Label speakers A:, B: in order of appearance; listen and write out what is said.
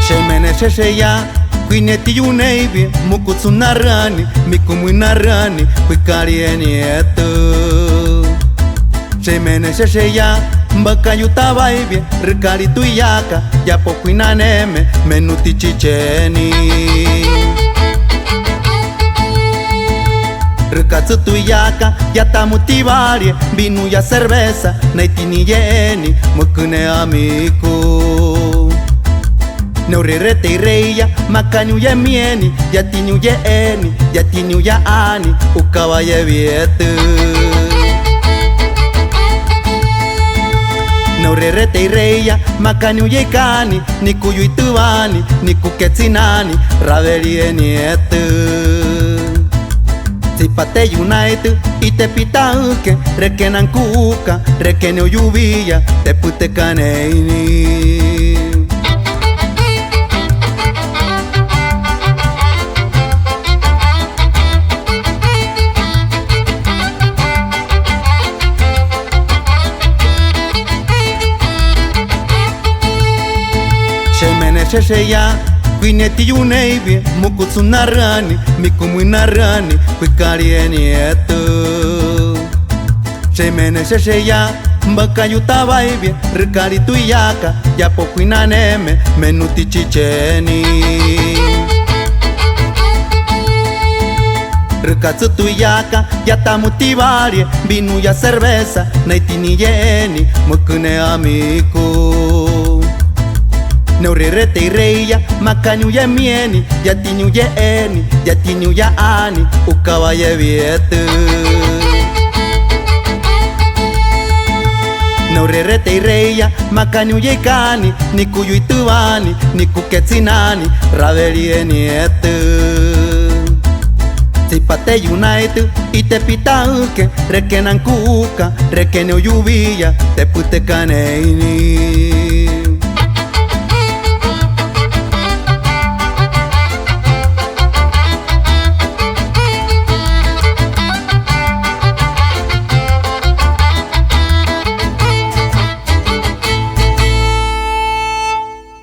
A: Shemene shesheya Kwineti yuneibi Mukutsunarani Mikumwinarani Kwikarieni etu Shemene shesheya Mbaka yutabaibi Rikari tuyaka Yapo kwinaneme Menuti chicheni Rikatsu tuyaka Yatamutibarie Binu ya cerveza Naitini yeni Mukune amiku Neurerete ireya Makanyu ye mieni Yatinyu ye eni Yatinyu ya ani Ukawa ye vietu Neurerete ireya Makanyu ye kani Nikuyu itubani Nikuketsinani Raveli enietu Zipate United Ite pitauke Rekenan kuka Rekene oyubia Te pute kaneini Shemene shesheya Kwineti yuneibi Mukutsunarani Mikumwinarani Kwikarieni etu Shemene shesheya Mbaka yutabaibi Rikari tuyaka Yapo kwinaneme Menuti chicheni Rikatsu tuyaka Yatamutibarie Binu ya cerveza Naitini yeni Mukune amiku Neurerete ireya Makanyu ye mieni Yatinyu ye eni Yatinyu ya ani Ukawa ye vietu Neurerete ireya Makanyu ye kani Nikuyu itubani Nikuketsinani Raveli enietu Zipate United Ite pitauke Rekenan kuka Rekene oyubia Te pute kaneini